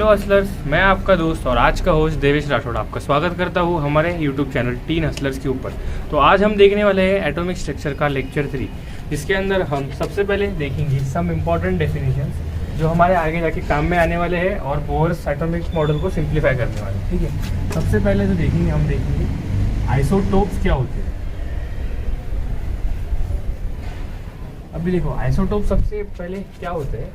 Hello hustlers, मैं आपका दोस्त और आज का होस्ट देवेश राठौड़ आपका स्वागत करता हूँ हमारे यूट्यूब चैनल टीन हसलर्स के ऊपर। तो आज हम देखने वाले हैं एटॉमिक स्ट्रक्चर का लेक्चर 3, जिसके अंदर हम सबसे पहले देखेंगे सम इम्पॉर्टेंट डेफिनेशंस जो हमारे आगे जाके काम में आने वाले हैं और बोहर्स एटॉमिक मॉडल को सिंप्लीफाई करने वाले हैं। ठीक है, सबसे पहले तो हम देखेंगे आइसोटोप्स क्या होते हैं। अभी देखो आइसोटोप सबसे पहले क्या होते हैं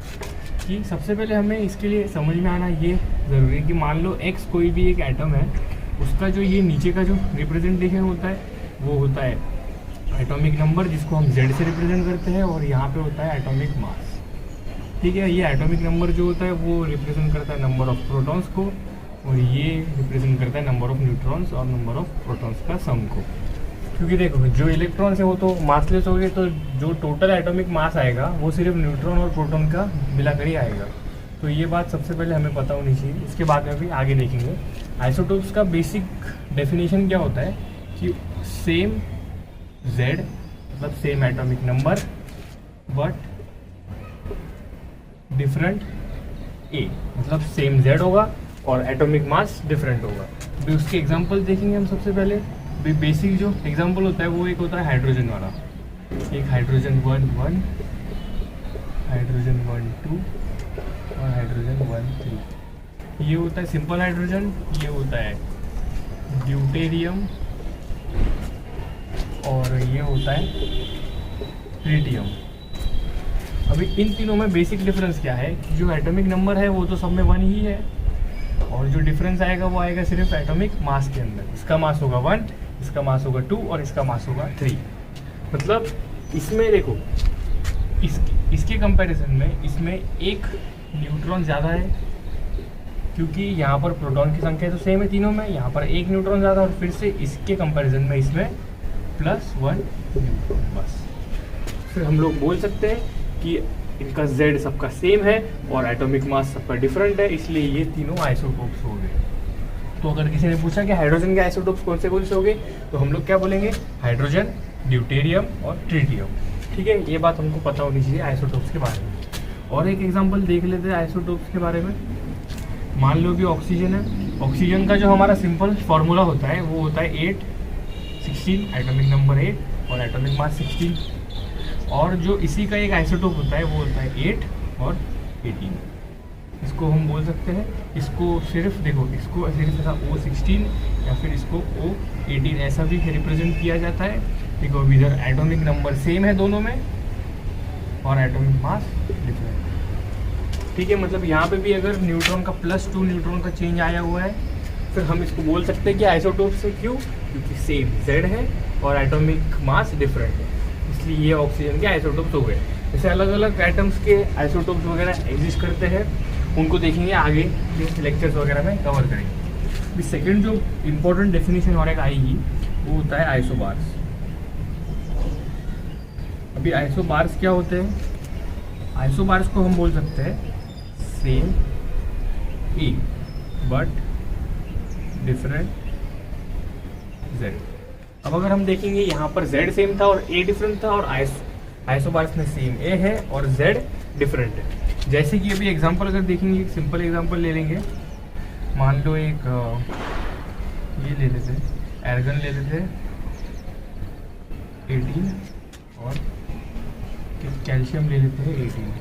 कि सबसे पहले हमें इसके लिए समझ में आना ये ज़रूरी है कि मान लो x कोई भी एक एटम है, उसका जो ये नीचे का जो रिप्रेजेंटेशन होता है वो होता है एटॉमिक नंबर, जिसको हम z से रिप्रेजेंट करते हैं, और यहाँ पे होता है एटॉमिक मास। ठीक है, ये एटॉमिक नंबर जो होता है वो रिप्रेजेंट करता है नंबर ऑफ प्रोटॉन्स को, और ये रिप्रेजेंट करता है नंबर ऑफ न्यूट्रॉन्स और नंबर ऑफ प्रोटॉन्स का सम को। क्योंकि देखो जो इलेक्ट्रॉन्स है वो तो मासलेस हो गए, तो जो टोटल एटॉमिक मास आएगा वो सिर्फ न्यूट्रॉन और प्रोटॉन का मिलाकर ही आएगा। तो ये बात सबसे पहले हमें पता होनी चाहिए। इसके बाद में भी आगे देखेंगे आइसोटोप्स का बेसिक डेफिनेशन क्या होता है कि सेम Z मतलब same atomic number but different A, मतलब सेम Z होगा और एटॉमिक मास डिफरेंट होगा। तो उसके एग्जांपल देखेंगे हम। सबसे पहले बेसिक जो एग्जांपल होता है वो एक होता है हाइड्रोजन वाला, एक हाइड्रोजन 1 हाइड्रोजन 1 2 और हाइड्रोजन 1 3। ये होता है सिंपल हाइड्रोजन, ये होता है ड्यूटेरियम और ये होता है ट्रिटियम। अभी इन तीनों में बेसिक डिफरेंस क्या है कि जो एटॉमिक नंबर है वो तो सब में 1 ही है, और जो डिफरेंस आएगा वो आएगा सिर्फ एटॉमिक मास के अंदर। इसका मास होगा 1, इसका मास होगा 2 और इसका मास होगा 3। मतलब इसमें देखो इसके कंपैरिजन में इसमें एक न्यूट्रॉन ज़्यादा है, क्योंकि यहाँ पर प्रोटॉन की संख्या तो सेम है तीनों में, यहाँ पर एक न्यूट्रॉन ज़्यादा, और फिर से इसके कंपैरिजन में इसमें +1 न्यूट्रॉन बस। फिर हम लोग बोल सकते हैं कि इनका Z सबका सेम है और एटॉमिक मास सबका डिफरेंट है, इसलिए ये तीनों आइसोटोप्स हो गए। तो अगर किसी ने पूछा कि हाइड्रोजन के आइसोटोप्स कौन से हो गए, तो हम लोग क्या बोलेंगे, हाइड्रोजन, ड्यूटेरियम और ट्रिटियम। ठीक है, ये बात हमको पता होनी चाहिए आइसोटोप्स के बारे में। और एक एग्जांपल देख लेते हैं आइसोटोप्स के बारे में। मान लो कि ऑक्सीजन है, ऑक्सीजन का जो हमारा सिंपल फार्मूला होता है वो होता है 8 16, एटॉमिक नंबर 8 और एटॉमिक मास 16। और जो इसी का एक आइसोटोप होता है वो होता है 8 और 18। इसको हम बोल सकते हैं, इसको सिर्फ देखो, इसको सिर्फ ऐसा O16 या फिर इसको O18 ऐसा भी रिप्रेजेंट किया जाता है। देखो इधर एटॉमिक नंबर सेम है दोनों में और एटॉमिक मास डिफरेंट। ठीक है, मतलब यहाँ पे भी अगर न्यूट्रॉन का +2 न्यूट्रॉन का चेंज आया हुआ है, फिर हम इसको बोल सकते हैं कि आइसोटोप से। क्यों? क्योंकि सेम Z है और एटॉमिक मास डिफरेंट है, इसलिए ये ऑक्सीजन के आइसोटोप्स हो गए। जैसे अलग अलग एटम्स के आइसोटोप्स वगैरह एग्जिस्ट करते हैं, उनको देखेंगे आगे के लेक्चर्स वगैरह में कवर करेंगे। अभी सेकंड जो इम्पोर्टेंट डेफिनेशन और एक आएगी वो होता है आइसोबार्स। अभी आइसोबार्स क्या होते हैं? आइसोबार्स को हम बोल सकते हैं same A but different Z। अब अगर हम देखेंगे यहाँ पर Z सेम था और A डिफरेंट था, और आइसोबार्स में सेम A है और Z डिफरेंट है। जैसे कि अभी एग्जांपल अगर देखेंगे, एक सिंपल एग्जांपल ले लेंगे। मान लो एक ये ले लेते हैं, एर्गन ले लेते हैं 18 और कैल्शियम ले लेते हैं 18।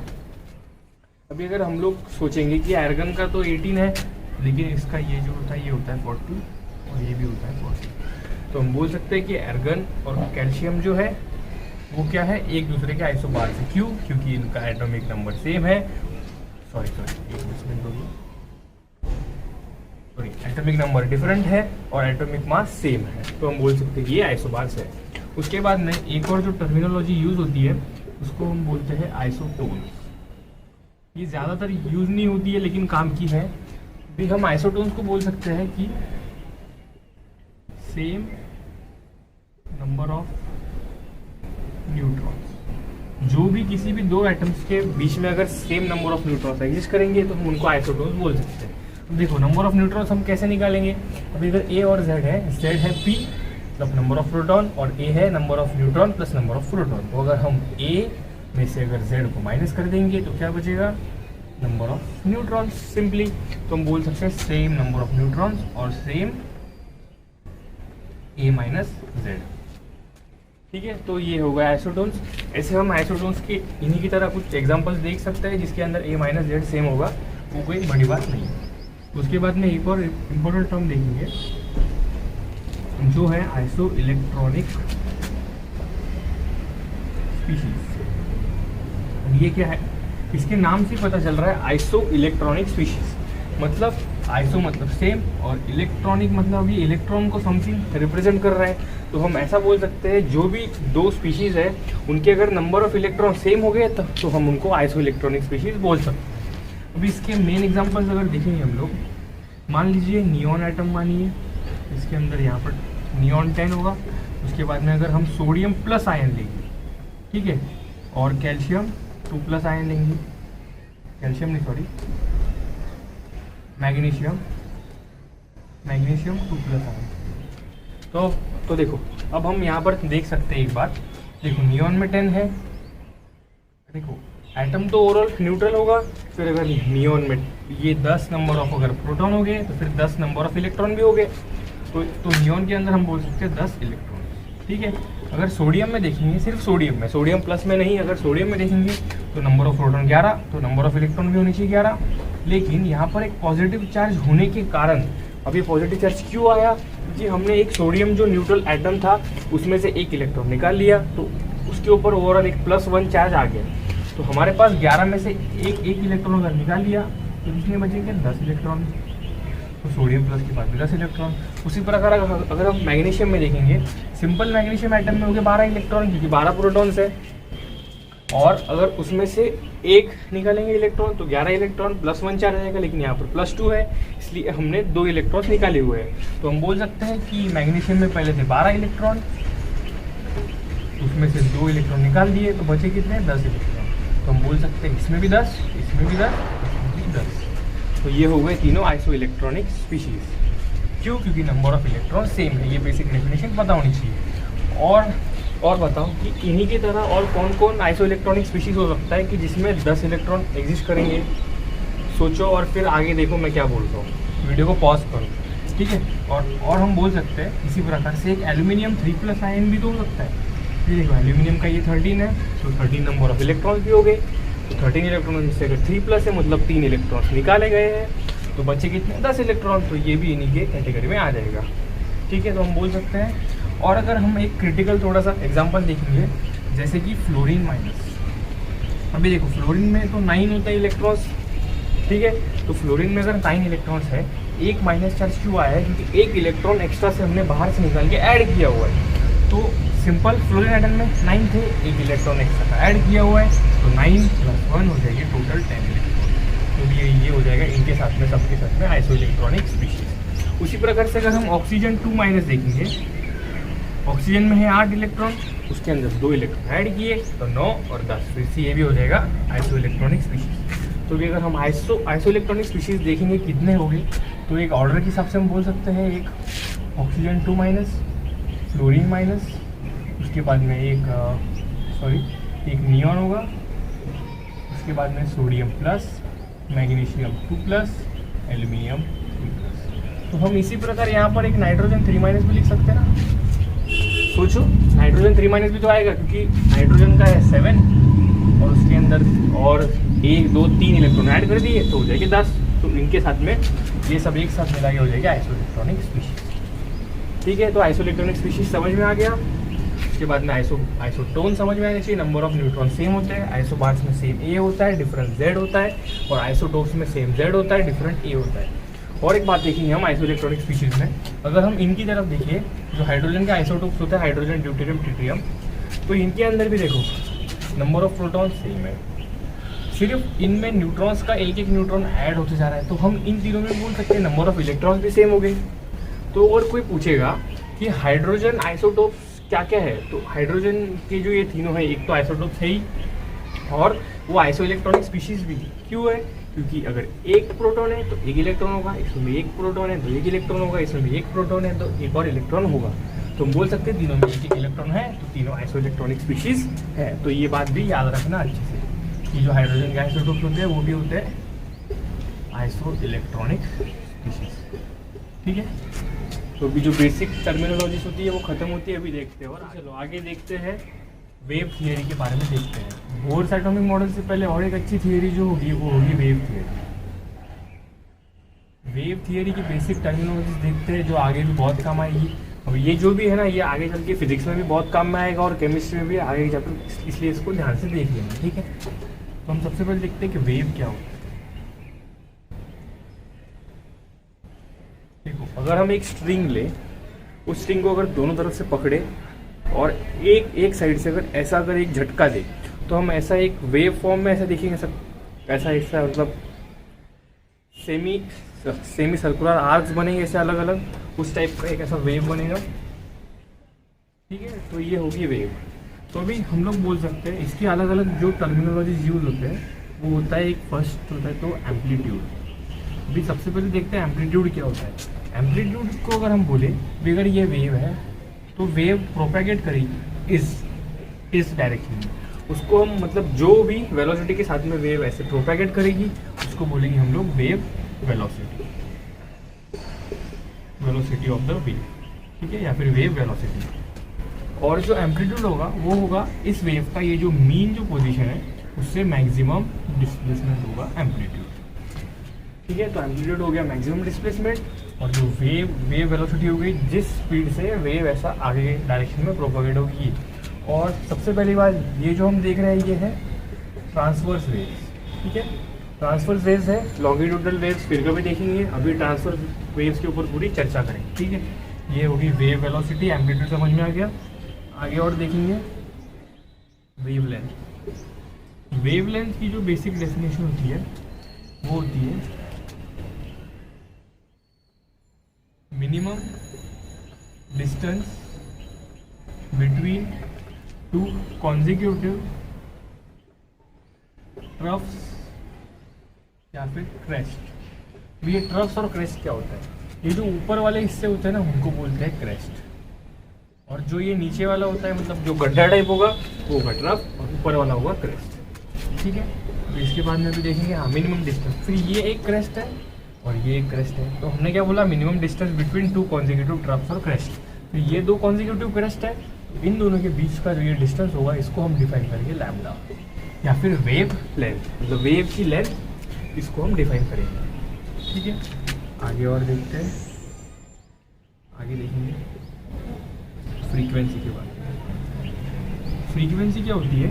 अभी अगर हम लोग सोचेंगे कि एर्गन का तो 18 है, लेकिन इसका ये जो होता है ये होता है 40 और ये भी होता है 40, तो हम बोल सकते हैं कि एर्गन और कैल्शियम जो है वो क्या है, एक दूसरे के आइसोबार्स है। क्यों? क्योंकि इनका एटॉमिक नंबर सेम है। सॉरी एटॉमिक नंबर डिफरेंट है और एटॉमिक मास सेम है, तो हम बोल सकते हैं ये आइसोबार्स है। उसके बाद में एक और जो टर्मिनोलॉजी यूज होती है उसको हम बोलते हैं आइसोटोन्स। ये ज़्यादातर यूज नहीं होती है लेकिन काम की है। भी हम आइसोटोन्स को बोल सकते हैं कि सेम नंबर ऑफ न्यूट्रॉन्स। जो भी किसी भी दो एटम्स के बीच में अगर same number of neutrons exist करेंगे तो हम उनको आइसोटोन्स बोल सकते हैं। अब देखो नंबर ऑफ न्यूट्रॉन्स हम कैसे निकालेंगे। अब इधर A और Z है, Z है P मतलब नंबर ऑफ प्रोटॉन, और A है number of neutron plus number of proton. तो अगर हम A में से अगर Z को माइनस कर देंगे तो क्या बचेगा, नंबर ऑफ न्यूट्रॉन्स सिंपली। तो हम बोल सकते हैं सेम नंबर ऑफ न्यूट्रॉन्स और सेम ए माइनस जेड। ठीक है, तो ये हो गया आइसोटोन्स। ऐसे हम आइसोटोन्स के इन्हीं की तरह कुछ एग्जांपल्स देख सकते हैं जिसके अंदर ए माइनस जेड सेम होगा, वो कोई बड़ी बात नहीं है। उसके बाद में एक और इम्पोर्टेंट टर्म देखेंगे जो है आइसो इलेक्ट्रॉनिक स्पीशीज। ये क्या है, इसके नाम से पता चल रहा है आइसो इलेक्ट्रॉनिक स्पीशीज, मतलब आइसो मतलब सेम और इलेक्ट्रॉनिक मतलब ये इलेक्ट्रॉन को समथिंग रिप्रेजेंट कर रहा है। तो हम ऐसा बोल सकते हैं जो भी दो स्पीशीज है उनके अगर नंबर ऑफ इलेक्ट्रॉन सेम हो गए तो हम उनको आइसो इलेक्ट्रॉनिक स्पीशीज बोल सकते हैं। अभी इसके मेन एग्जांपल्स अगर देखेंगे हम लोग, मान लीजिए नियॉन एटम मानिए, इसके अंदर यहाँ पर नियॉन 10 होगा। उसके बाद में अगर हम सोडियम प्लस आयन लेंगे, ठीक है, और कैल्शियम 2 प्लस आयन लेंगे, कैल्शियम नहीं सॉरी मैग्नीशियम 2 प्लस आयन। तो देखो अब हम यहाँ पर देख सकते हैं एक बात, देखो नियॉन में 10 है, देखो एटम तो ओवरऑल न्यूट्रल होगा, फिर अगर नियॉन में ये 10 नंबर ऑफ अगर प्रोटॉन हो गए तो फिर 10 नंबर ऑफ इलेक्ट्रॉन भी हो गए। तो नियॉन के अंदर हम बोल सकते हैं 10 इलेक्ट्रॉन। ठीक है, अगर सोडियम में देखेंगे, सिर्फ सोडियम में, सोडियम प्लस में नहीं, अगर सोडियम में देखेंगे तो नंबर ऑफ प्रोटॉन 11, तो नंबर ऑफ इलेक्ट्रॉन भी होनी चाहिए 11। लेकिन यहाँ पर एक पॉजिटिव चार्ज होने के कारण, अब ये पॉजिटिव चार्ज क्यों आया, क्योंकि हमने एक सोडियम जो न्यूट्रल एटम था उसमें से एक इलेक्ट्रॉन निकाल लिया, तो उसके ऊपर ओवरऑल एक +1 चार्ज आ गया। तो हमारे पास 11 में से एक इलेक्ट्रॉन अगर निकाल लिया तो कितने बचेंगे, 10 इलेक्ट्रॉन। तो सोडियम प्लस के बाद 10 इलेक्ट्रॉन। उसी प्रकार अगर हम मैग्नीशियम में देखेंगे, सिंपल मैग्नीशियम एटम में हो गए 12 इलेक्ट्रॉन क्योंकि 12 प्रोटॉन्स है, और अगर उसमें से एक निकालेंगे इलेक्ट्रॉन तो 11 इलेक्ट्रॉन +1 चार्ज आएगा, लेकिन यहाँ पर +2 है इसलिए हमने 2 इलेक्ट्रॉन निकाले हुए हैं। तो हम बोल सकते हैं कि मैग्नीशियम में पहले थे 12 इलेक्ट्रॉन, उसमें से 2 इलेक्ट्रॉन निकाल दिए तो बचे कितने, 10 इलेक्ट्रॉन। तो हम बोल सकते हैं इसमें भी 10, इसमें भी 10, इसमें भी 10। तो ये हो गए तीनों आइसो इलेक्ट्रॉनिक स्पीशीज। क्यों, क्योंकि नंबर ऑफ इलेक्ट्रॉन सेम है। ये बेसिक डेफिनेशन पता होनी चाहिए। और बताओ कि इन्हीं की तरह और कौन कौन आइसो इलेक्ट्रॉनिक स्पीशीज हो सकता है कि जिसमें 10 इलेक्ट्रॉन एग्जिस्ट करेंगे। सोचो और फिर आगे देखो मैं क्या बोलता हूँ, वीडियो को पॉज करो, ठीक है। और हम बोल सकते हैं इसी प्रकार से एक एल्यूमिनियम 3 प्लस आयन भी तो हो सकता है। ये देखो एल्यूमिनियम का ये 13 है, तो 13 नंबर ऑफ इलेक्ट्रॉन्स भी हो गए। तो 13 इलेक्ट्रॉन से अगर 3 प्लस है मतलब 3 इलेक्ट्रॉन्स निकाले गए हैं, तो बचे कितने, 10 इलेक्ट्रॉन। तो ये भी इन्हीं के कैटेगरी में आ जाएगा, ठीक है। तो हम बोल सकते हैं। और अगर हम एक क्रिटिकल थोड़ा सा एग्जांपल देखेंगे, जैसे कि फ्लोरीन माइनस। अभी देखो फ्लोरीन में तो 9 होता है इलेक्ट्रॉन्स, ठीक है। तो फ्लोरीन में अगर 9 इलेक्ट्रॉन्स है, एक माइनस चार्ज क्यों आया है, क्योंकि एक इलेक्ट्रॉन एक्स्ट्रा से हमने बाहर से निकाल के ऐड किया हुआ है। तो सिंपल फ्लोरीन एटम में 9 थे, एक इलेक्ट्रॉन एक्स्ट्रा का ऐड किया हुआ है, तो 9 + 1 हो जाएगी टोटल 10 इलेक्ट्रॉन। तो ये हो जाएगा इनके साथ में, सबके साथ में आइसो इलेक्ट्रॉनिक स्पीशीज। उसी प्रकार से अगर हम ऑक्सीजन 2- देखेंगे, ऑक्सीजन में है 8 इलेक्ट्रॉन, उसके अंदर 2 इलेक्ट्रॉन ऐड किए तो 9 और 10, फिर से ये भी हो जाएगा आइसो इलेक्ट्रॉनिक स्पीशीज। तो भी अगर हम आइसो इलेक्ट्रॉनिक स्पीशीज देखेंगे कितने हो गए, तो एक ऑर्डर के हिसाब से हम बोल सकते हैं एक ऑक्सीजन 2-, फ्लोरीन माइनस, उसके बाद में एक नियॉन होगा, उसके बाद में sodium plus, magnesium 2 plus, aluminium 3 plus. तो हम इसी प्रकार यहाँ पर एक नाइट्रोजन 3- भी लिख सकते हैं ना। सोचो नाइट्रोजन 3- भी तो आएगा क्योंकि नाइट्रोजन का है 7 और उसके अंदर और 1, 2, 3 इलेक्ट्रॉन ऐड कर दिए तो हो जाएगी 10। तो इनके साथ में ये सब एक साथ मिला के हो जाएगी आइसो इलेक्ट्रॉनिक स्पीशीज, ठीक है। तो आइसो इलेक्ट्रॉनिक स्पीशीज समझ में आ गया। उसके बाद में आइसोटोन समझ में आना चाहिए, नंबर ऑफ न्यूट्रॉन सेम होते हैं, आइसोबार्स में सेम ए होता है, डिफरेंट जेड होता है, और आइसोटोप्स में सेम जेड होता है, डिफरेंट ए होता है। और एक बात देखेंगे हम आइसो इलेक्ट्रॉनिक स्पीशीज में, अगर हम इनकी तरफ देखिए, जो हाइड्रोजन के आइसोटोप्स होते हैं, हाइड्रोजन, ड्यूटेरियम, ट्रिटियम, तो इनके अंदर भी देखो नंबर ऑफ प्रोटॉन सेम है, सिर्फ इनमें न्यूट्रॉन्स का एक न्यूट्रॉन ऐड होते जा रहा है। तो हम इन तीनों में बोल सकते हैं नंबर ऑफ इलेक्ट्रॉन्स भी सेम हो गए। तो और कोई पूछेगा कि हाइड्रोजन आइसोटोप्स क्या क्या है, तो हाइड्रोजन के जो ये तीनों है, एक तो आइसोटोप्स है ही, और वो आइसो इलेक्ट्रॉनिक स्पीशीज भी क्यों है, क्योंकि अगर एक प्रोटॉन है तो एक इलेक्ट्रॉन होगा, इसमें एक प्रोटॉन है तो एक इलेक्ट्रॉन होगा, इसमें भी एक प्रोटॉन है तो एक और इलेक्ट्रॉन होगा। तो हम बोल सकते हैं तीनों में एक इलेक्ट्रॉन है तो तीनों आइसो इलेक्ट्रॉनिक स्पीशीज है। तो ये बात भी याद रखना अच्छे से कि जो हाइड्रोजन के आइसोटोप्स होते हैं वो भी होते हैं आइसो इलेक्ट्रॉनिक स्पीशीज। ठीक है, तो अभी जो बेसिक टर्मिनोलॉजीज होती है वो खत्म होती है, अभी देखते हैं। और चलो आगे देखते हैं वेव थियरी के बारे में देखते हैं। बोर्स एटॉमिक मॉडल से पहले और एक अच्छी थियरी जो होगी वो होगी वेव थियरी। वेव थियरी की बेसिक टर्मिनोलॉजीज देखते हैं जो आगे भी बहुत काम आएगी। अब ये जो भी है ना, ये आगे चल के फिजिक्स में भी बहुत काम में आएगा और केमिस्ट्री में भी आगे जाकर, इसलिए इसको ध्यान से देख लेंगे। ठीक है, तो हम सबसे पहले देखते हैं कि वेव क्या होता है। देखो, अगर हम एक स्ट्रिंग ले, उस स्ट्रिंग को अगर दोनों तरफ से पकड़े और एक साइड से अगर एक झटका दे, तो हम ऐसा एक वेव फॉर्म में ऐसा देखेंगे। ऐसा मतलब सेमी सर्कुलर आर्क्स बनेंगे ऐसे अलग अलग, उस टाइप का एक ऐसा वेव बनेगा। ठीक है, तो ये होगी वेव। तो अभी हम लोग बोल सकते हैं इसकी अलग अलग जो टर्मिनोलॉजीज यूज होते हैं वो होता है, एक फर्स्ट होता है तो एम्पलीट्यूड। अभी सबसे पहले देखते हैं एम्पलीट्यूड क्या होता है। एम्पलीट्यूड को अगर हम बोले, अगर ये वेव है तो वेव प्रोपेगेट करेगी इस डायरेक्शन में। उसको हम मतलब जो भी वेलोसिटी के साथ में वेव ऐसे प्रोपेगेट करेगी उसको बोलेंगे हम लोग wave velocity of the wave. ठीक है, या फिर वेव वेलोसिटी। और जो एम्पलीट्यूड होगा वो होगा इस वेव का, ये जो मीन जो पोजीशन है उससे मैक्सिमम डिस्प्लेसमेंट होगा एम्पलीट्यूड। ठीक है, तो एम्पलीट्यूड हो गया मैक्सिमम डिस्प्लेसमेंट, और जो वेव वेलोसिटी हो गई जिस स्पीड से वेव ऐसा आगे डायरेक्शन में प्रोपोगेट होगी। और सबसे पहली बात, ये जो हम देख रहे हैं ये है ट्रांसवर्स वेव्स। ठीक है, ट्रांसवर्स वेव्स है, लॉन्गिट्यूडनल वेव्स फिर कभी देखेंगे, अभी ट्रांसवर्स वेव्स के ऊपर पूरी चर्चा करेंगे। ठीक है, ये होगी वेव वेलोसिटी, एम्पलीट्यूड समझ में आ गया। आगे और देखेंगे वेवलेंथ। वेवलेंथ की जो बेसिक डेफिनेशन होती है वो होती है minimum distance between two consecutive troughs या फिर क्रेस्ट। ये ट्रफ्स और क्रेस्ट क्या होता है? ये जो ऊपर वाले हिस्से होते हैं ना उनको बोलते हैं क्रेस्ट, और जो ये नीचे वाला होता है मतलब जो गड्ढा टाइप होगा वो होगा ट्रफ, और ऊपर वाला होगा क्रेस्ट। ठीक है, तो इसके बाद में भी देखेंगे हाँ मिनिमम डिस्टेंस। फिर ये एक क्रेस्ट है और ये एक क्रेस्ट है, तो हमने क्या बोला, minimum distance between two consecutive troughs और क्रेस्ट। तो ये दो कॉन्जिक्यूटिव क्रेस्ट है, इन दोनों के बीच का जो ये डिस्टेंस होगा इसको हम डिफाइन करेंगे लैम्डा, या फिर वेव लेंथ, मतलब वेव की लेंथ, इसको हम डिफाइन करेंगे। ठीक है, आगे और देखते हैं। आगे देखेंगे फ्रीक्वेंसी के बारे में। फ्रीक्वेंसी क्या होती है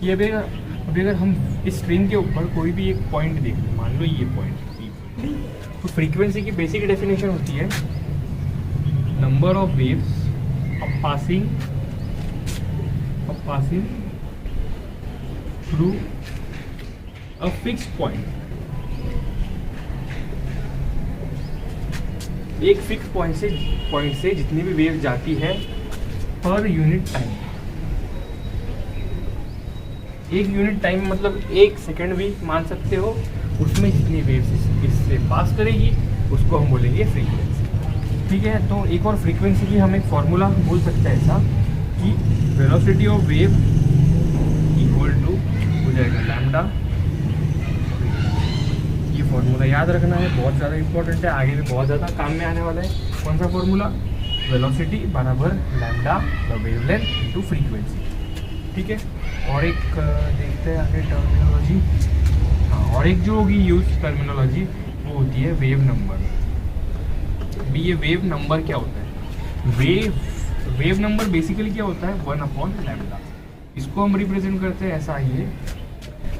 कि अभी अगर हम इस स्ट्रिंग के ऊपर कोई भी एक पॉइंट देख लें, मान लो ये पॉइंट, तो फ्रीक्वेंसी की बेसिक डेफिनेशन होती है number of waves passing through a fixed point. एक फिक्स पॉइंट से जितनी भी वेव जाती है पर यूनिट टाइम। एक यूनिट टाइम मतलब एक सेकंड भी मान सकते हो, उसमें जितनी वेव इससे पास करेगी उसको हम बोलेंगे फ्रीक्वेंसी। ठीक है, तो एक और फ्रीक्वेंसी की हम एक फॉर्मूला बोल सकते हैं ऐसा कि velocity of wave equal to हो जाएगा लैम्डा। ये फॉर्मूला याद रखना है, बहुत ज़्यादा इंपॉर्टेंट है, आगे भी बहुत ज़्यादा काम में आने वाला है। कौन सा फॉर्मूला? वेलोसिटी बराबर lambda the wavelength into frequency. ठीक है, और एक देखते हैं आगे टर्मिनोलॉजी। हाँ, और एक जो होगी यूज टर्मिनोलॉजी वो होती है वेव नंबर। अभी ये वेव नंबर क्या होता है? वेव नंबर बेसिकली क्या होता है? 1/λ। इसको हम रिप्रेजेंट करते हैं ऐसा, ये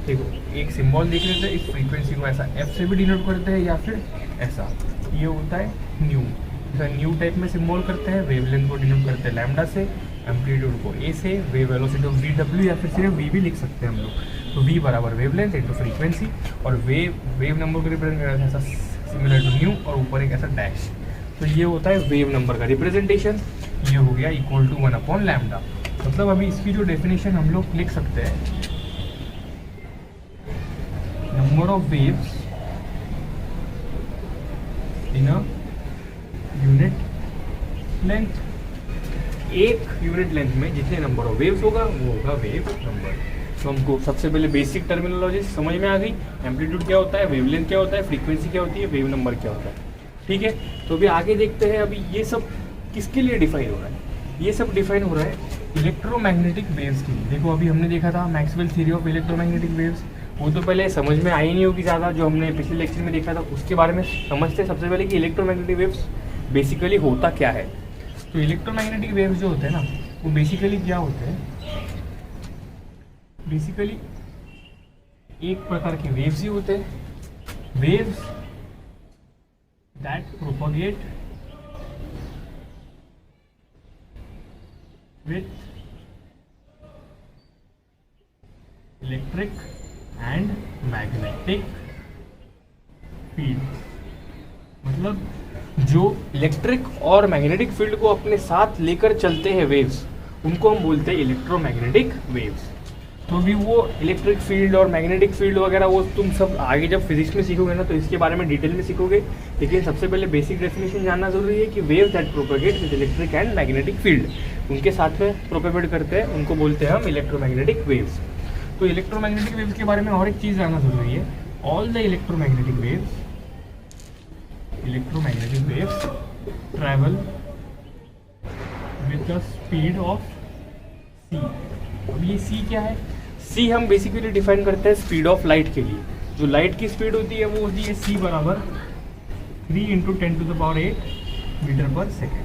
देखो एक सिंबल देख लेते हैं, इस फ्रीक्वेंसी को ऐसा एफ से भी डिनोट करते हैं या फिर ऐसा, ये होता है न्यू। ऐसा न्यू टाइप में सिंबल करते हैं। वेवलेंथ को डिनोट करते हैं लैम्डा से, एम्पलीट्यूड को ए से, वेव वेलोसिटी वी डब्ल्यू या फिर सिर्फ वी भी लिख सकते हैं हम लोग। तो वी बराबर वेवलेंथ इनटू फ्रीक्वेंसी, और वेव नंबर को रिप्रेजेंट करते हैं ऐसा सिमिलर टू न्यू, और ऊपर एक ऐसा डैश। तो ये होता है वेव नंबर का रिप्रेजेंटेशन। ये हो गया इक्वल टू 1/λ। मतलब अभी इसकी जो डेफिनेशन हम लोग लिख सकते हैं, number of waves in a unit length. एक यूनिट लेंथ में जितने नंबर ऑफ वेव्स होगा वो होगा वेव नंबर। तो हमको सबसे पहले बेसिक टर्मिनोलॉजी समझ में आ गई, एम्पलीट्यूड क्या होता है, वेवलेंथ क्या होता है, फ्रीक्वेंसी क्या होती है, वेव नंबर क्या होता है। ठीक है, तो अभी आगे देखते हैं अभी ये सब किसके लिए डिफाइन हो रहा है। ये सब डिफाइन हो रहा है इलेक्ट्रोमैग्नेटिक वेव्स के लिए। देखो अभी हमने देखा था Maxwell theory of electromagnetic waves, वो तो पहले समझ में आई नहीं होगी ज़्यादा, जो हमने पिछले लेक्चर में देखा था उसके बारे में समझते हैं सबसे पहले कि इलेक्ट्रोमैग्नेटिक वेव्स बेसिकली होता क्या है। तो इलेक्ट्रोमैग्नेटिक वेव्स जो होते हैं ना वो बेसिकली क्या होते हैं, बेसिकली एक प्रकार के वेव्स ही होते हैं, waves that propagate with electric and magnetic field. मतलब जो इलेक्ट्रिक और मैग्नेटिक फील्ड को अपने साथ लेकर चलते हैं वेव्स, उनको हम बोलते हैं इलेक्ट्रोमैग्नेटिक वेव्स। तो भी वो इलेक्ट्रिक फील्ड और मैग्नेटिक फील्ड वगैरह वो तुम सब आगे जब फिजिक्स में सीखोगे ना तो इसके बारे में डिटेल में सीखोगे, लेकिन सबसे पहले बेसिक डेफिनेशन जानना जरूरी है कि wave that propagate with electric and magnetic field, उनके साथ में प्रोपेगेट करते हैं, उनको बोलते हैं हम इलेक्ट्रोमैग्नेटिक वेव्स। तो इलेक्ट्रोमैग्नेटिक वेव्स के बारे में और एक चीज़ जानना जरूरी है, all the electromagnetic waves travel with the speed of c. अब ये सी क्या है, सी हम बेसिकली डिफाइन करते हैं स्पीड ऑफ लाइट के लिए। जो लाइट की स्पीड होती है वो होती है सी बराबर 3 × 10⁸ मीटर पर सेकेंड।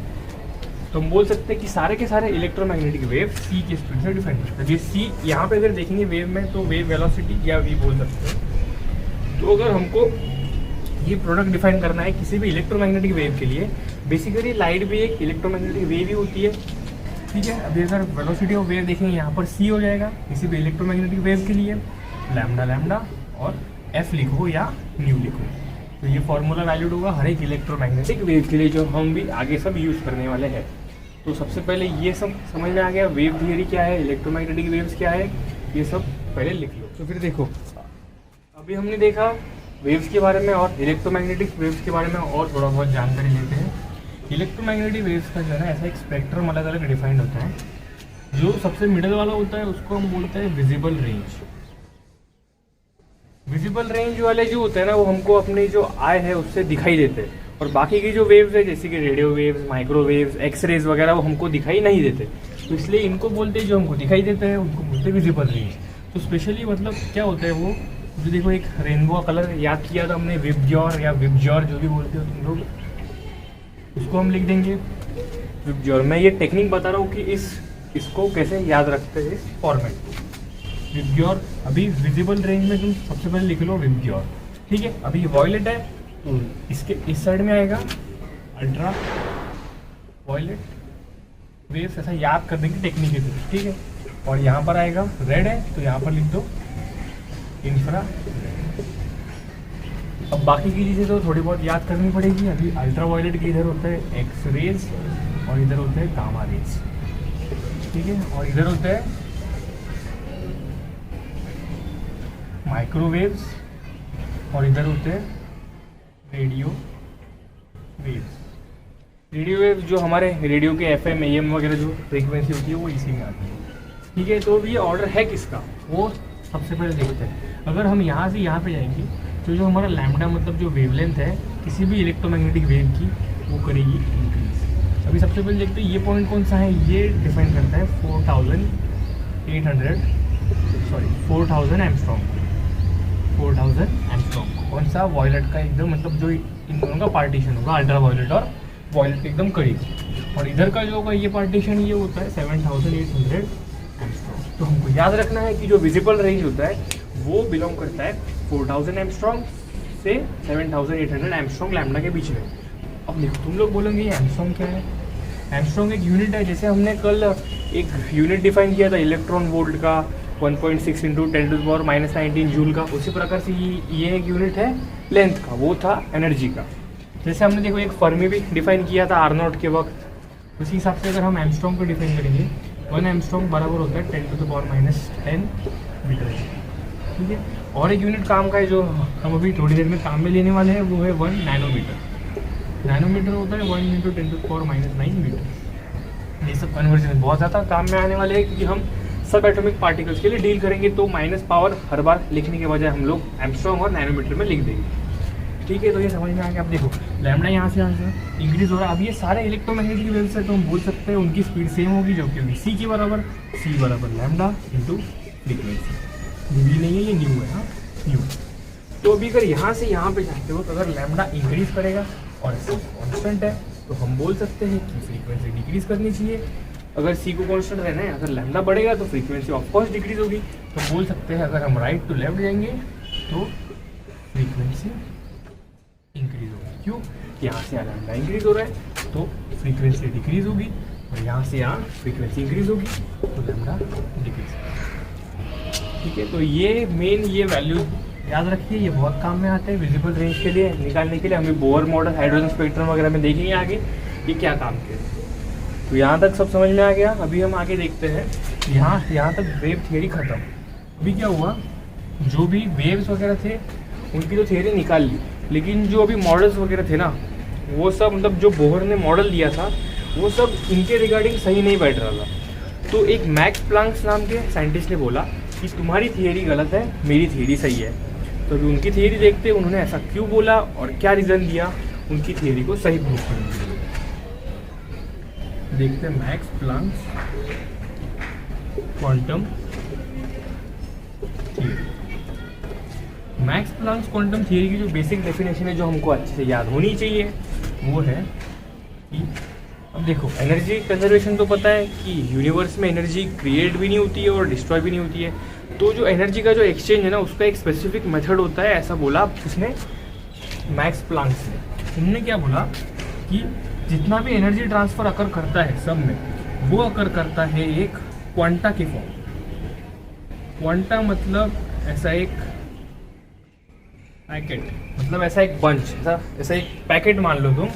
तो हम बोल सकते हैं कि सारे के सारे इलेक्ट्रोमैग्नेटिक वेव सी की स्पीड से डिफाइन करते हैं। ये सी यहाँ पे अगर देखेंगे वेव में तो वेव वेलोसिटी या वी बोल सकते हैं। तो अगर हमको ये प्रोडक्ट डिफाइन करना है किसी भी इलेक्ट्रोमैग्नेटिक वेव के लिए, बेसिकली लाइट भी एक इलेक्ट्रोमैग्नेटिक वेव ही होती है। ठीक है, अभी अगर वेलोसिटी ऑफ वेव देखेंगे यहाँ पर सी हो जाएगा किसी भी इलेक्ट्रोमैग्नेटिक वेव के लिए, लैम्डा और एफ लिखो या न्यू लिखो, तो ये फॉर्मूला वैल्यूड होगा हर एक इलेक्ट्रोमैग्नेटिक वेव के लिए जो हम भी आगे सब यूज़ करने वाले हैं। तो सबसे पहले ये सब समझ में आ गया, वेव थियरी क्या है, इलेक्ट्रोमैग्नेटिक वेव्स क्या है, ये सब पहले लिख लो। तो फिर देखो अभी हमने देखा वेव्स के बारे में और इलेक्ट्रोमैग्नेटिक वेव्स के बारे में और थोड़ा बहुत जानकारी लेते हैं। इलेक्ट्रोमैग्नेटिक वेव्स का जो है ना ऐसा एक स्पेक्ट्रम अलग अलग डिफाइंड होता है। जो सबसे मिडल वाला होता है उसको हम बोलते हैं विजिबल रेंज। विजिबल रेंज वाले जो होते हैं ना वो हमको अपनी जो आई है उससे दिखाई देते हैं, और बाकी की जो वेव्स है जैसे कि रेडियो वेव्स, माइक्रोवेव्स, एक्सरेज वगैरह वो हमको दिखाई नहीं देते। तो इसलिए इनको बोलते हैं जो हमको दिखाई देते हैं उनको बोलते हैं विजिबल रेंज। तो स्पेशली मतलब क्या होता है वो जो देखो एक रेनबो कलर याद किया था हमने, विबज्योर या विबज्योर जो भी बोलते हो तुम लोग, उसको हम लिख देंगे विबज्योर। मैं ये टेक्निक बता रहा हूँ कि इसको कैसे याद रखते हैं इस फॉर्मेट को, विबज्योर। अभी विजिबल रेंज में तुम सबसे पहले लिख लो विबज्योर। ठीक है, अभी वॉयलेट है तो इसके इस साइड में आएगा अल्ट्रा वॉयलेट वेव्स, ऐसा याद करने की टेक्निक है। ठीक है, और यहाँ पर आएगा रेड है तो यहाँ पर लिख दो इंफ्रा। अब बाकी की चीज़ें तो थोड़ी बहुत याद करनी पड़ेगी। अभी अल्ट्रा वायलेट के इधर होता है एक्स रेज और इधर होता है गामा रेज। ठीक है, और इधर होता है माइक्रोवेव्स और इधर होते हैं रेडियो वेव्स। रेडियो वेव्स जो हमारे रेडियो के FM AM वगैरह जो फ्रीक्वेंसी होती है वो इसी में आती है। ठीक है, तो ये ऑर्डर है किसका वो सबसे पहले देखते हैं। अगर हम यहाँ से यहाँ पे जाएंगे तो जो हमारा लैम्डा मतलब जो वेवलेंथ है किसी भी इलेक्ट्रोमैग्नेटिक वेव की वो करेगी इंक्रीज। अभी सबसे पहले देखते हैं ये पॉइंट कौन सा है, ये डिफाइन करता है 4000 एंगस्ट्रॉम। 4000 एंगस्ट्रॉम कौन सा, वॉयलेट का एकदम मतलब जो इन दोनों का पार्टीशन होगा अल्ट्रा वॉयलेट और वॉयलेट एकदम करीब, और इधर का जो होगा ये पार्टीशन ये होता है 7800 एंगस्ट्रॉम। तो हमको याद रखना है कि जो विजिबल रेंज होता है वो बिलोंग करता है 4000 एंगस्ट्रॉम से 7800 एंगस्ट्रॉम लैम्डा के बीच में। अब देखो तुम लोग बोलोगे ये एंगस्ट्रॉम क्या है। एंगस्ट्रॉम एक यूनिट है, जैसे हमने कल एक यूनिट डिफाइन किया था इलेक्ट्रॉन वोल्ट का 1.6 × 10⁻19 जूल का, उसी प्रकार से ये एक यूनिट है लेंथ का, वो था एनर्जी का। जैसे हमने देखो एक फर्मी भी डिफाइन किया था R0 के वक्त, उसी हिसाब से अगर हम एंगस्ट्रॉम को डिफाइन करेंगे 1 एंगस्ट्रॉम बराबर होता है 10⁻10 मीटर। ठीक है, और एक यूनिट काम का है जो हम अभी थोड़ी देर में काम में लेने वाले हैं, वो है 1 नैनोमीटर। नैनोमीटर होता है 1 × 10⁻9 मीटर। ये सब कन्वर्जन बहुत ज़्यादा काम में आने वाले हैं क्योंकि हम सब एटॉमिक पार्टिकल्स के लिए डील करेंगे। तो माइनस पावर हर बार लिखने के बजाय हम लोग एंगस्ट्रॉम और नैनोमीटर में लिख देंगे। ठीक है, तो ये समझ में आ गया। अब देखो लैम्डा यहाँ से इंक्रीज हो रहा है। अब ये सारे इलेक्ट्रोमैग्नेटिक वेव्स है, तो हम बोल सकते हैं उनकी स्पीड सेम होगी, जो कि होगी सी के बराबर, सी बराबर लैम्डा इंटू फ्रीक्वेंसी। वी नहीं है, ये न्यू है, हाँ न्यू। तो अभी अगर यहाँ से यहाँ पे जाते हो तो अगर लैम्डा इंक्रीज करेगा और सी कॉन्स्टेंट है तो हम बोल सकते हैं कि फ्रीक्वेंसी डिक्रीज करनी चाहिए। अगर सी को कॉन्स्टेंट रहना है, अगर लैम्डा बढ़ेगा तो फ्रीक्वेंसी ऑफकोर्स डिक्रीज होगी। तो बोल सकते हैं अगर हम राइट टू लेफ्ट जाएंगे तो फ्रीक्वेंसी इंक्रीज होगी। क्यों? यहाँ से यहाँ लैम्डा इंक्रीज हो रहा है तो फ्रीक्वेंसी डिक्रीज होगी, और यहाँ से यहाँ फ्रीक्वेंसी इंक्रीज होगी तो लैम्डा डिक्रीज। ठीक है, तो ये मेन ये वैल्यू याद रखिए, ये बहुत काम में आते हैं विजिबल रेंज के लिए निकालने के लिए। हमें बोर मॉडल, हाइड्रोजन स्पेक्ट्रम वगैरह में देखेंगे आगे ये क्या काम के। तो यहाँ तक सब समझ में आ गया। अभी हम आगे देखते हैं, यहाँ तक वेव थियरी खत्म। अभी क्या हुआ, जो भी वेव्स वगैरह थे उनकी तो थियरी निकाल ली, लेकिन जो अभी मॉडल्स वगैरह थे ना, वो सब मतलब जो बोहर ने मॉडल दिया था वो सब इनके रिगार्डिंग सही नहीं बैठ रहा था। तो एक मैक्स प्लांक्स नाम के साइंटिस्ट ने बोला कि तुम्हारी थियरी गलत है, मेरी थियरी सही है। तो अभी उनकी थियरी देखते हैं उन्होंने ऐसा क्यों बोला और क्या रीज़न दिया उनकी थियरी को सही प्रूव करने के लिए। देखते हैं max Planck's quantum theory. Max Planck's quantum theory की जो बेसिक डेफिनेशन है, जो हमको अच्छे से याद होनी चाहिए, वो है कि अब देखो एनर्जी कंजर्वेशन तो पता है कि यूनिवर्स में एनर्जी क्रिएट भी नहीं होती है और डिस्ट्रॉय भी नहीं होती है। तो जो एनर्जी का जो एक्सचेंज है ना, उसका एक स्पेसिफिक मेथड होता है, ऐसा बोला किसने, मैक्स प्लांक्स ने। उन्होंने क्या बोला कि जितना भी एनर्जी ट्रांसफर अकर करता है सब में, वो अकर करता है एक क्वांटा के फॉर्म। क्वांटा मतलब ऐसा एक पैकेट, मतलब ऐसा एक बंच, ऐसा एक पैकेट मान लो तुम,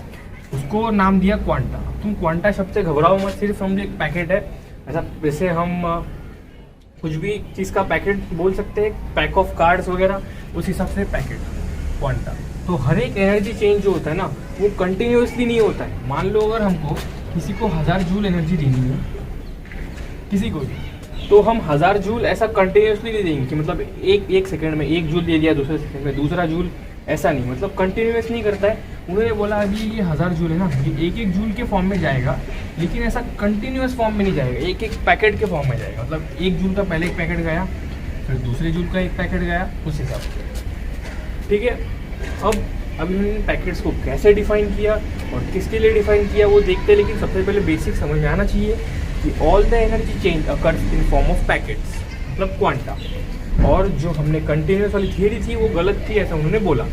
उसको नाम दिया क्वांटा। तुम क्वांटा शब्द से घबराओ मत, सिर्फ समझो एक पैकेट है। ऐसा जैसे हम कुछ भी चीज़ का पैकेट बोल सकते हैं, पैक ऑफ कार्ड्स वगैरह, उस हिसाब से पैकेट क्वांटा। तो हर एक एनर्जी चेंज जो होता है ना, वो कंटिन्यूसली नहीं होता है। मान लो अगर हमको किसी को 1000 जूल एनर्जी देनी है, किसी को भी, तो हम 1000 जूल ऐसा कंटिन्यूसली नहीं देंगे कि मतलब एक सेकंड में 1 जूल दे दिया, दूसरे सेकंड में दूसरा जूल, ऐसा नहीं, मतलब कंटिन्यूस नहीं करता है। उन्होंने बोला अभी ये 1000 जूल है ना, ये एक जूल के फॉर्म में जाएगा, लेकिन ऐसा कंटिन्यूस फॉर्म में नहीं जाएगा, एक पैकेट के फॉर्म में जाएगा। मतलब 1 जूल का पहले एक पैकेट गया, फिर दूसरे जूल का एक पैकेट गया, उस हिसाब से। ठीक है, अब इन्होंने पैकेट्स को कैसे डिफाइन किया और किसके लिए डिफाइन किया वो देखते हैं, लेकिन सबसे पहले बेसिक समझ में आना चाहिए कि all the energy change occurs in form of packets, मतलब क्वांटा। और जो हमने कंटिन्यूस वाली थियरी थी वो गलत थी, ऐसा उन्होंने बोला।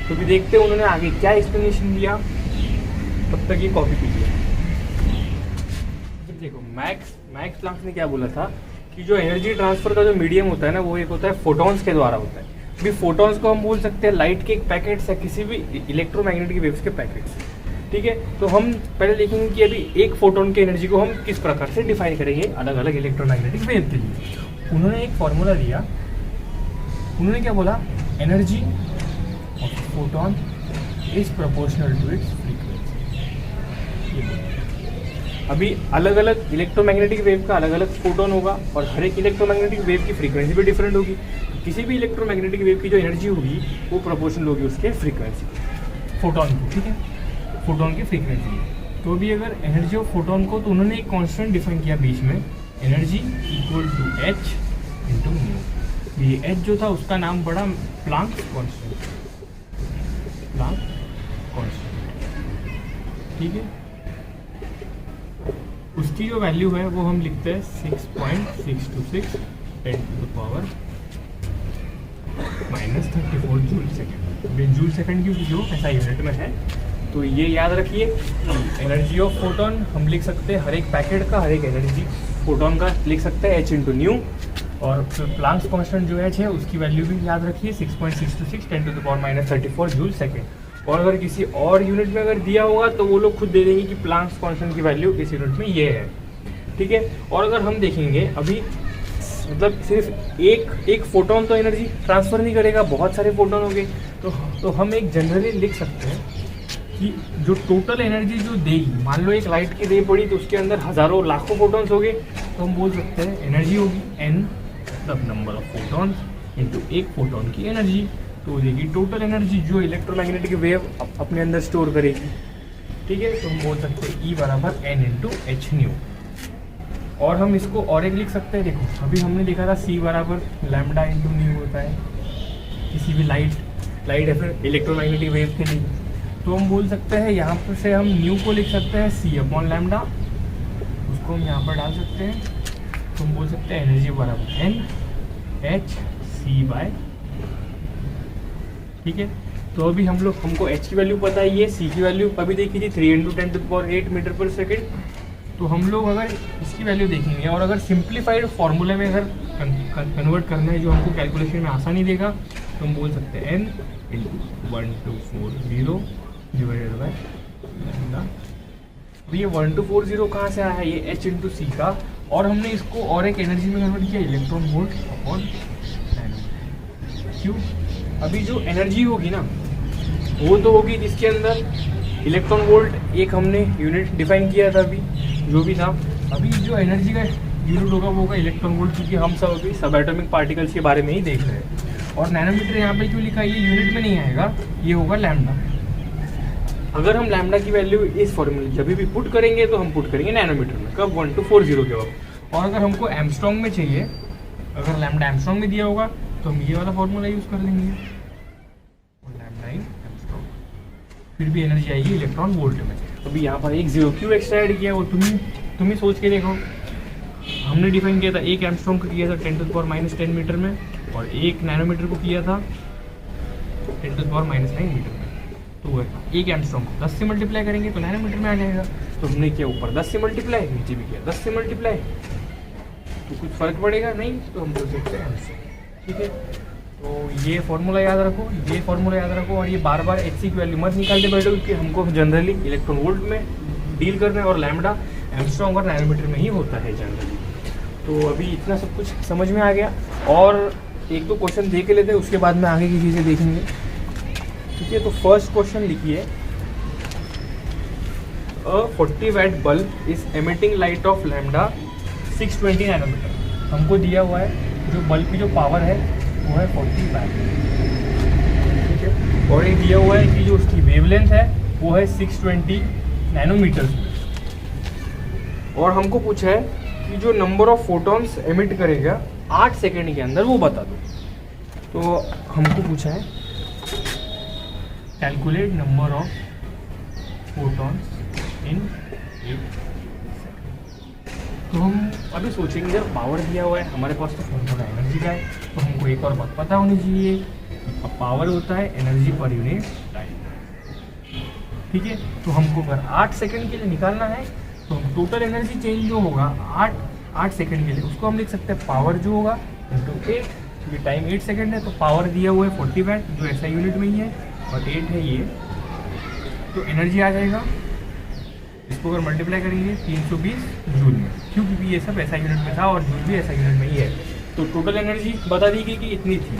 तो भी देखते हैं उन्होंने आगे क्या एक्सप्लेनेशन दिया, तब तक ये कॉपी कीजिए। देखो मैक्स प्लांक ने क्या बोला था कि जो एनर्जी ट्रांसफर का जो मीडियम होता है ना, वो एक होता है फोटॉन्स के द्वारा होता है। भी फोटॉन्स को हम बोल सकते हैं लाइट के एक पैकेट्स या किसी भी इलेक्ट्रोमैग्नेटिक वेव्स के पैकेट्स। ठीक है, तो हम पहले देखेंगे कि अभी एक फोटोन की एनर्जी को हम किस प्रकार से डिफाइन करेंगे अलग अलग इलेक्ट्रोमैग्नेटिक वेव के लिए। उन्होंने एक फॉर्मूला दिया, उन्होंने क्या बोला, energy of photon is proportional to its frequency. अभी अलग अलग इलेक्ट्रोमैग्नेटिक वेव का अलग अलग फोटोन होगा और हर एक इलेक्ट्रोमैग्नेटिक वेव की फ्रीक्वेंसी भी डिफरेंट होगी। किसी भी इलेक्ट्रोमैग्नेटिक वेव की जो एनर्जी होगी वो प्रोपोर्शनल होगी उसके फ्रीक्वेंसी, फोटोन की। ठीक है, फोटोन की फ्रीक्वेंसी। तो भी अगर एनर्जी ऑफ फोटोन को, तो उन्होंने एक कांस्टेंट डिफाइन किया बीच में, energy equal to H into nu. ये एच जो था उसका नाम पड़ा प्लांक कांस्टेंट, प्लांक कांस्टेंट। ठीक है, उसकी जो वैल्यू है वो हम लिखते हैं 6.626 10⁻³ -34 जूल सेकेंड। जूल सेकेंड की जो ऐसा यूनिट में है, तो ये याद रखिए। एनर्जी ऑफ फोटोन हम लिख सकते हैं हर एक पैकेट का, हर एक एनर्जी फोटोन का लिख सकते हैं h इंटू न्यू। और प्लांक्स कांस्टेंट जो है उसकी वैल्यू भी याद रखिए 6.626 10⁻³ जूल सेकेंड। और अगर किसी और यूनिट में अगर दिया होगा तो वो लोग खुद दे देंगे कि प्लांक्स कांस्टेंट की वैल्यू इस यूनिट में ये है। ठीक है, और अगर हम देखेंगे अभी मतलब सिर्फ एक फोटोन तो एनर्जी ट्रांसफर नहीं करेगा, बहुत सारे फोटोन होंगे। तो हम एक जनरली लिख सकते हैं कि जो टोटल एनर्जी जो देगी, मान लो एक लाइट की रे पड़ी तो उसके अंदर हज़ारों लाखों फोटोन्स हो गए, तो हम बोल सकते हैं एनर्जी होगी n मतलब नंबर ऑफ फोटॉन्स इंटू एक फोटोन की एनर्जी, तो हो जाएगी टोटल एनर्जी जो इलेक्ट्रोमैग्नेटिक वेव अपने अंदर स्टोर करेगी। ठीक है, तो हम बोल सकते हैं E बराबर n इंटू एच न्यू। और हम इसको और एक लिख सकते हैं, देखो अभी हमने देखा था C बराबर लैम्डा इंटू न्यू होता है किसी भी लाइट या फिर इलेक्ट्रोमैग्नेटिक वेव के लिए। तो हम बोल सकते हैं यहाँ पर से हम न्यू को लिख सकते हैं C अपॉन लैम्डा, उसको हम यहाँ पर डाल सकते हैं। तो हम बोल सकते हैं एनर्जी बराबर n एच सी बाय। ठीक है, तो अभी हमको h की वैल्यू पता है, ये c की वैल्यू अभी देखी थी 3 × 10⁸ मीटर पर सेकेंड। तो हम लोग अगर इसकी वैल्यू देखेंगे और अगर सिंप्लीफाइड फार्मूले में अगर कन्वर्ट करना है जो हमको कैलकुलेशन में आसानी देगा, तो हम बोल सकते हैं n into 1240 divided by lambda. ये 1240 कहाँ से आया है, ये h इंटू सी का, और हमने इसको और एक एनर्जी में कन्वर्ट किया इलेक्ट्रॉन वोल्ट अपॉन नैनोमीटर। क्यों, अभी जो एनर्जी होगी ना वो तो होगी जिसके अंदर इलेक्ट्रॉन वोल्ट एक हमने यूनिट डिफाइन किया था अभी जो भी था। अभी जो एनर्जी का यूनिट होगा वो होगा इलेक्ट्रॉन वोल्ट, क्योंकि हम सब अभी सब एटॉमिक पार्टिकल्स के बारे में ही देख रहे हैं। और नैनोमीटर यहाँ पे क्यों लिखा है, ये यूनिट में नहीं आएगा, ये होगा लैम्डा। अगर हम लैम्डा की वैल्यू इस फॉर्मूले जब भी पुट करेंगे तो हम पुट करेंगे नैनोमीटर में, कब 1240 के वक्त। और अगर हमको एमस्ट्रॉन्ग में चाहिए, अगर लैम्डा एमस्ट्रॉन्ग में दिया होगा तो हम ये वाला फॉर्मूला यूज़ कर लेंगे, लैम्डा इन एमस्ट्रॉन्ग, फिर भी एनर्जी आएगी इलेक्ट्रॉन वोल्ट में। अभी यहाँ पर एक जीरो क्यों एक्स्ट्रा ऐड किया वो तुम ही सोच के देखो। हमने डिफाइन किया था एक एमस्ट्रॉन्ग को किया था 10⁻⁻10 मीटर में, और एक नैनोमीटर को किया था 10⁻⁹ मीटर में। तो एक एमस्ट्रॉन्ग को 10 से मल्टीप्लाई करेंगे तो नैनोमीटर में आ जाएगा। तो हमने किया ऊपर 10 से मल्टीप्लाई, नीचे भी किया 10 से मल्टीप्लाई, तो कुछ फर्क पड़ेगा नहीं, तो हम बोल सकते हैं एमस्ट्रॉन्ग। ठीक है, तो ये फॉर्मूला याद रखो, ये फॉर्मूला याद रखो, और ये बार बार एच सी की वैल्यू मत निकालते बैठो, क्योंकि हमको जनरली इलेक्ट्रॉन वोल्ट में डील करना है और लैम्डा एमस्ट्रॉन्ग और नैनोमीटर में ही होता है जनरली। तो अभी इतना सब कुछ समझ में आ गया, और एक दो क्वेश्चन देख लेते हैं, उसके बाद में आगे की चीज़ें देखेंगे। ठीक है, तो फर्स्ट क्वेश्चन लिखिए, a 40 watt bulb is emitting light of lambda 620 nanometre. हमको दिया हुआ है जो बल्ब की जो पावर है वो है 40 वैट। ठीक है, और ये दिया हुआ है कि जो उसकी वेवलेंथ है वो है 620 नैनोमीटर। और हमको पूछा है कि जो नंबर ऑफ फोटॉन्स एमिट करेगा 8 सेकेंड के अंदर वो बता दो। तो हमको पूछा है calculate number of photons in 8 second. तो हम अभी सोचेंगे जब पावर दिया हुआ है हमारे पास तो फॉर्मूला एनर्जी का है, तो हमको एक और बात पता होनी चाहिए, अब पावर होता है एनर्जी पर यूनिट टाइम। ठीक है, तो हमको अगर 8 सेकेंड के लिए निकालना है तो हम टोटल एनर्जी चेंज जो होगा 8 सेकेंड के लिए उसको हम लिख सकते हैं पावर जो होगा इंटू 8, क्योंकि टाइम 8 सेकेंड है। तो पावर दिया हुआ है 40 वैट जो ऐसा यूनिट में ही है, और 8 है ये, तो एनर्जी आ जाएगा, इसको अगर मल्टीप्लाई करेंगे 320 जूल में, क्योंकि ये सब ऐसा यूनिट में था और जूल भी ऐसा यूनिट में ही है। तो टोटल एनर्जी बता दी गई कि इतनी थी।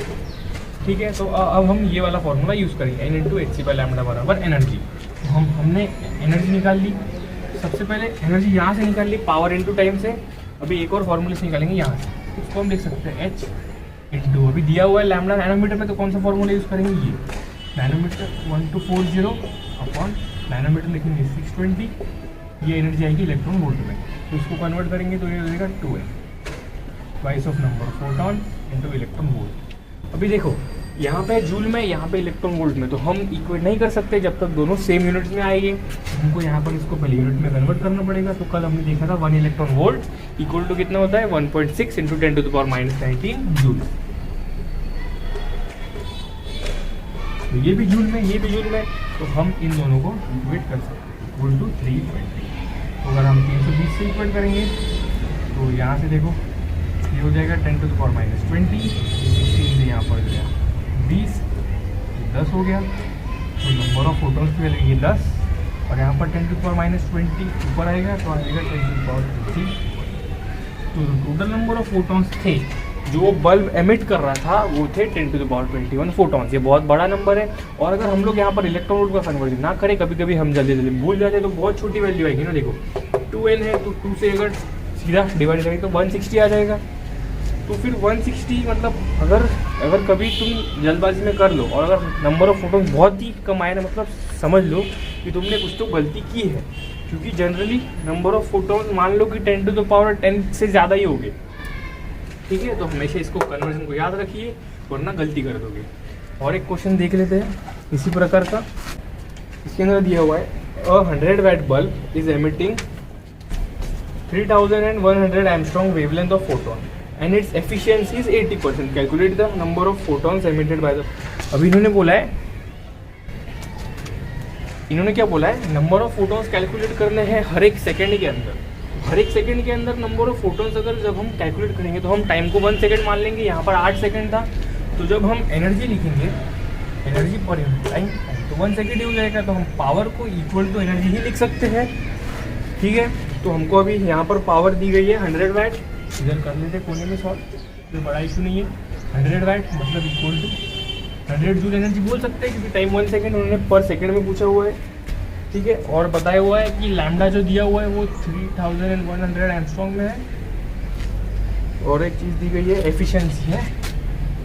ठीक है, तो अब हम ये वाला फॉर्मूला यूज़ करेंगे, n into H C by lambda बराबर एनर्जी। तो हमने एनर्जी निकाल ली, सबसे पहले एनर्जी यहाँ से निकाल ली पावर इंटू टाइम से। अभी एक और फॉर्मूले से निकालेंगे यहाँ से, उसको हम लिख सकते हैं h इंटू, अभी दिया हुआ है लैम्डा नैनोमीटर में, तो कौन सा फॉर्मूला यूज़ करेंगे, ये नैनोमीटर 1240 अपॉन नैनोमीटर लिखेंगे 620, ये एनर्जी आएगी इलेक्ट्रॉन वोल्ट में। तो इसको कन्वर्ट करेंगे तो ये हो जाएगा 2n, twice of number photon into electron volt. अभी देखो यहाँ पे जूल में, यहाँ पे इलेक्ट्रॉन वोल्ट में, तो हम इक्वेट नहीं कर सकते जब तक दोनों सेम यूनिट में आएंगे। हमको यहाँ पर इसको पहले यूनिट में कन्वर्ट करना पड़ेगा। तो कल हमने देखा था 1 इलेक्ट्रॉन वोल्ट इक्वल टू कितना होता है 1.6 इंटू 10⁻⁻19 जूल। तो ये भी जूल में, ये भी जूल में, तो हम इन दोनों को इक्वेट कर सकते हैं इक्वल टू 320। तो अगर हम 320 से इक्वेट करेंगे तो यहाँ से देखो ये हो जाएगा 10⁻⁻20, 16 से यहाँ पर गया 20, 10 हो गया। तो नंबर ऑफ फोटोन्स की वैल्यू ये 10, और यहाँ पर 10⁻20 ऊपर आएगा तो आएगा 10⁻30। तो टोटल नंबर ऑफ फोटोन्स थे जो बल्ब एमिट कर रहा था वो थे 10⁻21 फोटॉन्स। ये बहुत बड़ा नंबर है, और अगर हम लोग यहाँ पर इलेक्ट्रॉन वोल्ट का कन्वर्जन ना करें, कभी कभी हम जल्दी जल्दी भूल जाते हैं, तो बहुत छोटी वैल्यू आएगी ना। देखो 2n है तो 2 से अगर सीधा डिवाइड करेंगे तो 160 आ जाएगा। तो फिर 160 मतलब अगर कभी तुम जल्दबाजी में कर लो और अगर नंबर ऑफ फोटोन बहुत ही कम आए ना, मतलब समझ लो कि तुमने कुछ तो गलती की है, क्योंकि जनरली नंबर ऑफ फोटोन मान लो कि 10⁻10 से ज़्यादा ही होगे, ठीक है। तो हमेशा इसको कन्वर्जन को याद रखिए वरना गलती कर दोगे। और एक क्वेश्चन देख लेते हैं इसी प्रकार का। इसके अंदर दिया हुआ है a 100 watt bulb is emitting 3100 angstrom wavelength of photon and its efficiency is 80%, calculate the number of photons emitted by the. अभी इन्होंने बोला है, इन्होंने क्या बोला है, नंबर ऑफ फोटॉन्स कैलकुलेट करने हैं हर एक सेकंड के अंदर। हर एक सेकंड के अंदर नंबर ऑफ फोटॉन्स अगर जब हम कैलकुलेट करेंगे तो हम टाइम को 1 सेकंड मान लेंगे, यहाँ पर 8 सेकंड था। तो जब हम एनर्जी लिखेंगे, एनर्जी पर टाइम तो 1 सेकंड ही हो जाएगा, तो हम पावर को इक्वल टू एनर्जी ही लिख सकते हैं, ठीक है। तो हमको अभी यहाँ पर पावर दी गई है 100 वाट, इधर कर लेते कोने में शॉर्ट, तो बड़ा इशू नहीं है। 100 वाट मतलब इक्वल टू 100 जूल एनर्जी बोल सकते हैं, क्योंकि टाइम 1 सेकंड उन्होंने पर सेकंड में पूछा हुआ है, ठीक है। और बताया हुआ है कि लैम्डा जो दिया हुआ है वो 3100 एंगस्ट्रॉम में है। और एक चीज़ दी गई है एफिशिएंसी है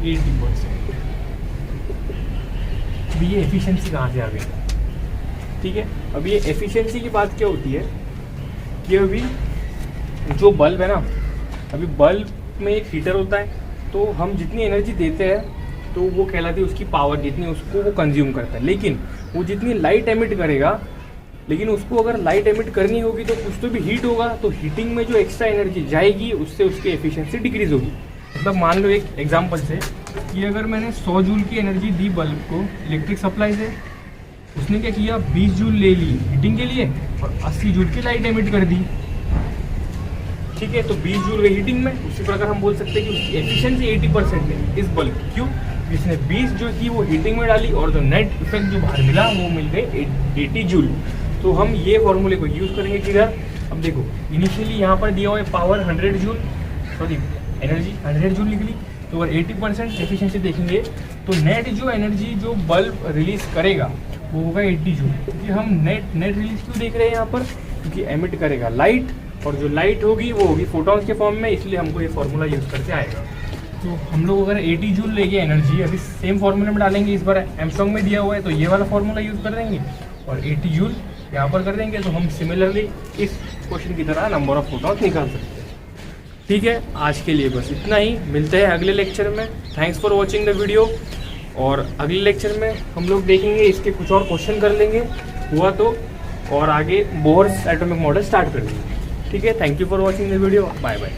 80%। अभी ये एफिशिएंसी कहाँ से आ गई, ठीक है। अभी ये एफिशिएंसी की बात क्या होती है कि अभी जो बल्ब है ना, अभी बल्ब में एक हीटर होता है, तो हम जितनी एनर्जी देते हैं तो वो कहलाती है उसकी पावर, जितनी उसको वो कंज्यूम करता है। लेकिन वो जितनी लाइट एमिट करेगा, लेकिन उसको अगर लाइट एमिट करनी होगी तो कुछ तो भी हीट होगा, तो हीटिंग में जो एक्स्ट्रा एनर्जी जाएगी उससे उसकी एफिशिएंसी डिक्रीज होगी। मतलब मान लो एक एग्जांपल से कि अगर मैंने 100 जूल की एनर्जी दी बल्ब को इलेक्ट्रिक सप्लाई से, उसने क्या किया 20 जूल ले ली हीटिंग के लिए और 80 जूल की लाइट एमिट कर दी, ठीक है। तो 20 जूल गई हीटिंग में। उसी प्रकार हम बोल सकते हैं कि उसकी एफिशिएंसी 80% है इस बल्ब की। क्यों? इसने 20 जो की वो हीटिंग में डाली और जो नेट इफेक्ट जो बाहर मिला वो मिल गए 80 जूल। तो हम ये फॉर्मूले को यूज़ करेंगे किधर, अब देखो इनिशियली यहाँ पर दिया हुआ है power 100 joule, sorry energy 100 joule निकली, तो अगर 80% एफिशिएंसी देखेंगे तो नेट जो एनर्जी जो बल्ब रिलीज करेगा वो होगा 80 जूल। क्योंकि हम नेट रिलीज क्यों देख रहे हैं यहाँ पर, क्योंकि एमिट करेगा लाइट, और जो लाइट होगी वो होगी फोटॉन्स के फॉर्म में, इसलिए हमको ये फार्मूला यूज़ करके आएगा। तो हम लोग अगर 80 जूल लेंगे एनर्जी, अभी सेम फार्मूले में डालेंगे, इस बार एंगस्ट्रॉम में दिया हुआ है तो ये वाला फार्मूला यूज़ कर देंगे और 80 जूल यहाँ पर कर देंगे, तो हम सिमिलरली इस क्वेश्चन की तरह नंबर ऑफ फोटॉन्स निकाल सकते हैं, ठीक है। आज के लिए बस इतना ही, मिलते हैं अगले लेक्चर में। Thanks for watching the video. और अगले लेक्चर में हम लोग देखेंगे इसके कुछ और क्वेश्चन कर लेंगे हुआ तो, और आगे बोर्स एटॉमिक मॉडल स्टार्ट कर देंगे, ठीक है। Thank you for watching the video, bye bye.